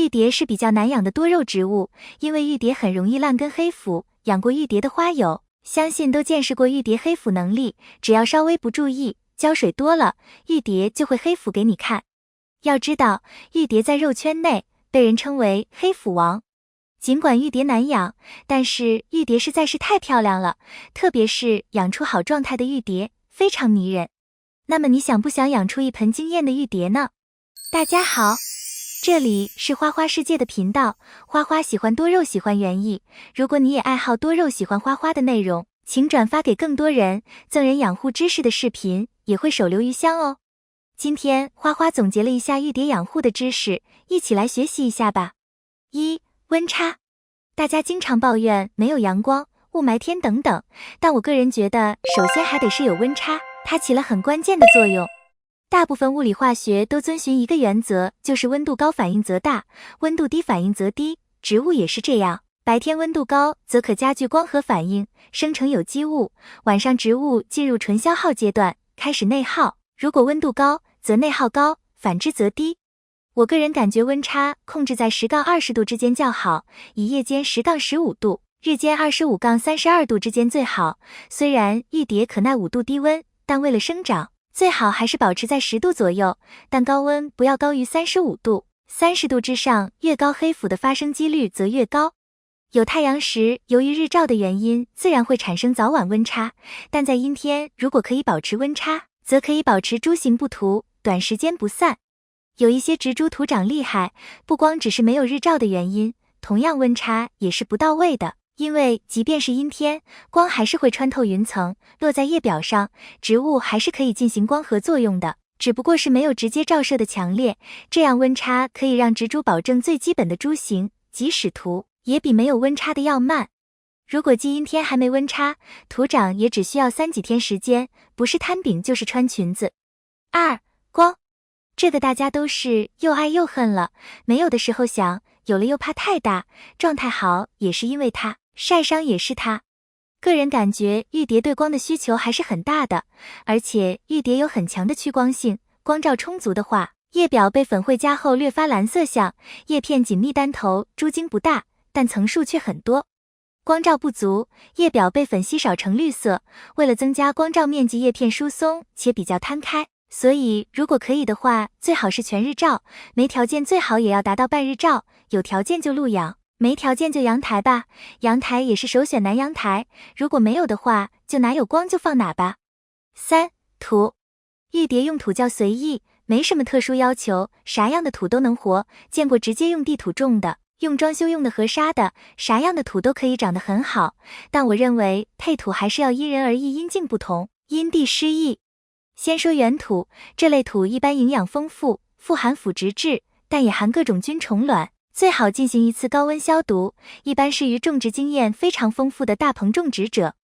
玉蝶是比较难养的多肉植物，因为玉蝶很容易烂根黑腐，养过玉蝶的花友，相信都见识过玉蝶黑腐能力，只要稍微不注意，浇水多了，玉蝶就会黑腐给你看。要知道，玉蝶在肉圈内被人称为黑腐王。尽管玉蝶难养，但是玉蝶实在是太漂亮了，特别是养出好状态的玉蝶，非常迷人。那么你想不想养出一盆惊艳的玉蝶呢？大家好，这里是花花世界的频道，花花喜欢多肉，喜欢园艺。如果你也爱好多肉，喜欢花花的内容，请转发给更多人，赠人养护知识的视频也会手留余香哦。今天花花总结了一下玉蝶养护的知识，一起来学习一下吧。1. 温差。大家经常抱怨没有阳光、雾霾天等等，但我个人觉得首先还得是有温差，它起了很关键的作用。大部分物理化学都遵循一个原则，就是温度高反应则大，温度低反应则低，植物也是这样。白天温度高则可加剧光合反应，生成有机物，晚上植物进入纯消耗阶段，开始内耗，如果温度高则内耗高，反之则低。我个人感觉温差控制在10-20度之间较好，以夜间10-15度，日间25-32度之间最好。虽然玉蝶可耐5度低温，但为了生长，最好还是保持在10度左右，但高温不要高于35度，30度之上越高黑腐的发生几率则越高。有太阳时，由于日照的原因，自然会产生早晚温差，但在阴天如果可以保持温差，则可以保持株形不涂，短时间不散。有一些植株土长厉害，不光只是没有日照的原因，同样温差也是不到位的，因为即便是阴天，光还是会穿透云层，落在叶表上，植物还是可以进行光合作用的，只不过是没有直接照射的强烈，这样温差可以让植株保证最基本的株形，即使涂也比没有温差的要慢。如果既阴天还没温差，土长也只需要3几天时间，不是摊饼就是穿裙子。2. 光。这个大家都是又爱又恨了，没有的时候想，有了又怕太大，状态好也是因为它，晒伤也是它。个人感觉玉蝶对光的需求还是很大的，而且玉蝶有很强的趋光性，光照充足的话，叶表被粉绘加后略发蓝色相，叶片紧密单头，株茎不大，但层数却很多。光照不足，叶表被粉稀少成绿色，为了增加光照面积，叶片疏松且比较摊开。所以如果可以的话，最好是全日照，没条件最好也要达到半日照，有条件就露养，没条件就阳台吧，阳台也是首选南阳台，如果没有的话，就哪有光就放哪吧。3. 土。玉蝶用土较随意，没什么特殊要求，啥样的土都能活，见过直接用地土种的，用装修用的和沙的，啥样的土都可以长得很好，但我认为配土还是要因人而异，因境不同，因地施宜。先说原土，这类土一般营养丰富，富含腐殖质，但也含各种菌虫卵，最好进行一次高温消毒，一般适于种植经验非常丰富的大棚种植者。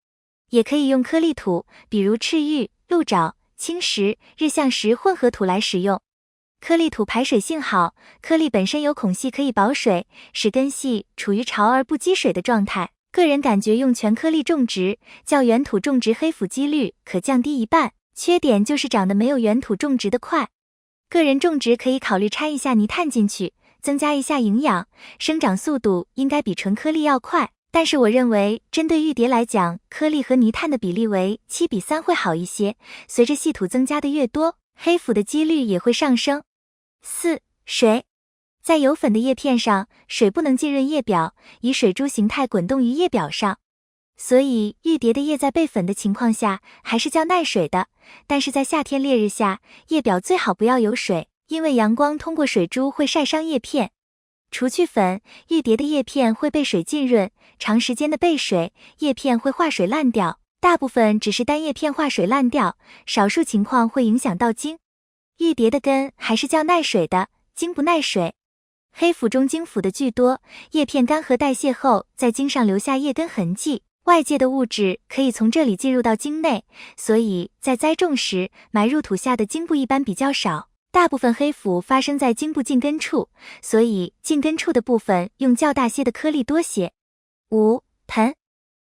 也可以用颗粒土，比如赤玉、鹿沼、青石、日向石混合土来使用。颗粒土排水性好，颗粒本身有孔隙可以保水，使根系处于潮而不积水的状态。个人感觉用全颗粒种植，较原土种植黑腐几率可降低一半。缺点就是长得没有原土种植的快。个人种植可以考虑掺一下泥炭进去，增加一下营养，生长速度应该比纯颗粒要快。但是我认为针对玉蝶来讲，颗粒和泥炭的比例为7:3会好一些，随着细土增加的越多，黑腐的几率也会上升。4. 水。在有粉的叶片上，水不能浸润叶表，以水珠形态滚动于叶表上。所以玉蝶的叶在被粉的情况下还是较耐水的，但是在夏天烈日下，叶表最好不要有水，因为阳光通过水珠会晒伤叶片。除去粉，玉蝶的叶片会被水浸润，长时间的被水，叶片会化水烂掉，大部分只是单叶片化水烂掉，少数情况会影响到茎。玉蝶的根还是较耐水的，茎不耐水。黑腐中茎腐的巨多，叶片干涸代谢后，在茎上留下叶根痕迹。外界的物质可以从这里进入到茎内，所以在栽种时，埋入土下的茎部一般比较少，大部分黑腐发生在茎部茎根处，所以茎根处的部分用较大些的颗粒多些。5. 盆。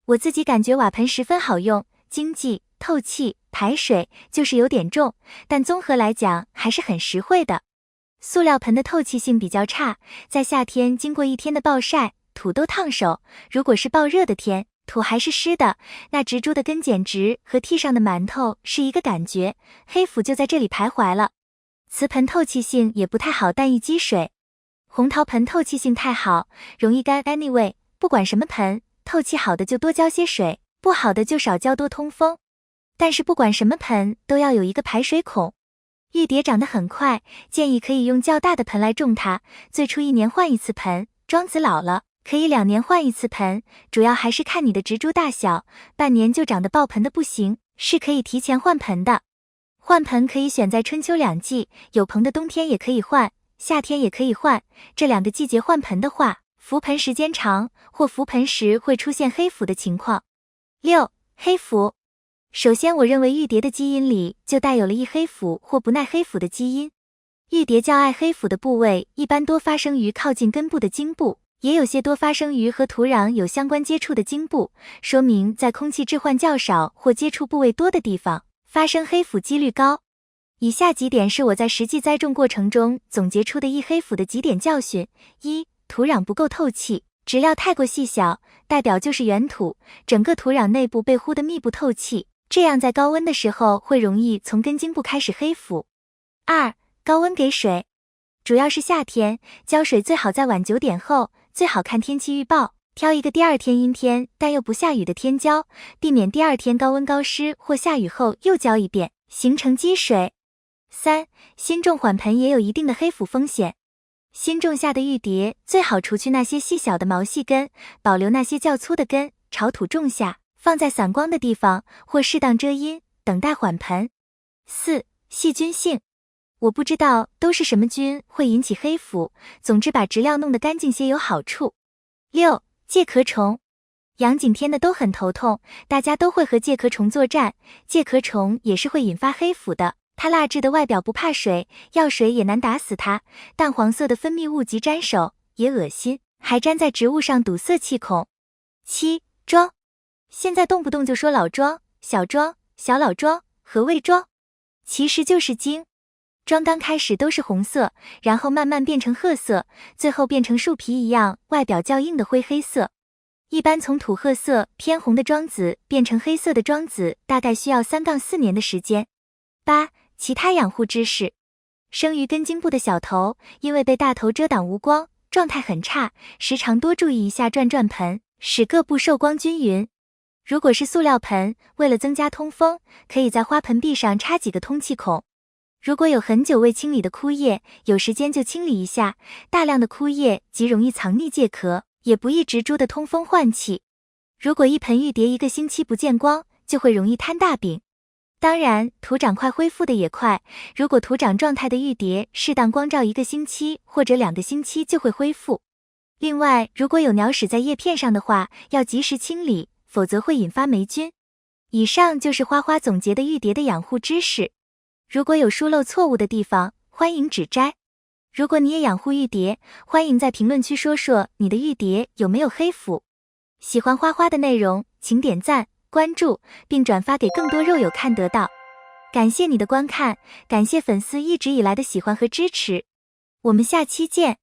我自己感觉瓦盆十分好用，经济、透气、排水，就是有点重，但综合来讲还是很实惠的。塑料盆的透气性比较差，在夏天经过一天的暴晒，土都烫手。如果是暴热的天，土还是湿的，那植株的根简直和屉上的馒头是一个感觉，黑腐就在这里徘徊了。瓷盆透气性也不太好，但易积水。红陶盆透气性太好，容易干。Anyway， 不管什么盆，透气好的就多浇些水，不好的就少浇，多通风。但是不管什么盆都要有一个排水孔。玉蝶长得很快，建议可以用较大的盆来种它。最初1年换一次盆，桩子老了可以2年换一次盆，主要还是看你的植株大小，半年就长得爆盆的不行，是可以提前换盆的。换盆可以选在春秋2季，有棚的冬天也可以换，夏天也可以换。这2个季节换盆的话，浮盆时间长或浮盆时会出现黑腐的情况。6. 黑腐。首先，我认为玉蝶的基因里就带有了易黑腐或不耐黑腐的基因。玉蝶较爱黑腐的部位一般多发生于靠近根部的茎部，也有些多发生于和土壤有相关接触的茎部，说明在空气置换较少或接触部位多的地方，发生黑腐几率高。以下几点是我在实际栽种过程中总结出的易黑腐的几点教训。1. 土壤不够透气，质料太过细小，代表就是原土，整个土壤内部被糊得密不透气，这样在高温的时候会容易从根茎部开始黑腐。2. 高温给水，主要是夏天，浇水最好在晚9点后，最好看天气预报，挑一个第2天阴天但又不下雨的天浇，避免第2天高温高湿或下雨后又浇一遍，形成积水。3. 新种缓盆也有一定的黑腐风险。新种下的玉蝶最好除去那些细小的毛细根，保留那些较粗的根，朝土种下，放在散光的地方或适当遮阴，等待缓盆。4. 细菌性。我不知道都是什么菌会引起黑腐，总之把质料弄得干净些有好处。6. 介壳虫。养景天的都很头痛，大家都会和介壳虫作战，介壳虫也是会引发黑腐的。它蜡质的外表不怕水，药水也难打死它，淡黄色的分泌物及沾手也恶心，还粘在植物上堵塞气孔。7. 桩。现在动不动就说老桩、小桩、小老桩，何谓桩？其实就是茎。桩刚开始都是红色，然后慢慢变成褐色，最后变成树皮一样外表较硬的灰黑色。一般从土褐色偏红的桩子变成黑色的桩子大概需要3-4年的时间。8. 其他养护知识。生于根茎部的小头，因为被大头遮挡无光，状态很差，时常多注意一下转转盆，使各部受光均匀。如果是塑料盆，为了增加通风，可以在花盆壁上插几个通气孔。如果有很久未清理的枯叶，有时间就清理一下，大量的枯叶极容易藏匿介壳，也不易植株的通风换气。如果一盆玉蝶1个星期不见光，就会容易摊大饼。当然，土长快恢复的也快，如果土长状态的玉蝶适当光照1个星期或者2个星期就会恢复。另外，如果有鸟屎在叶片上的话，要及时清理，否则会引发霉菌。以上就是花花总结的玉蝶的养护知识。如果有疏漏错误的地方，欢迎指摘。如果你也养护玉蝶，欢迎在评论区说说你的玉蝶有没有黑腐。喜欢花花的内容，请点赞、关注，并转发给更多肉友看得到。感谢你的观看，感谢粉丝一直以来的喜欢和支持。我们下期见。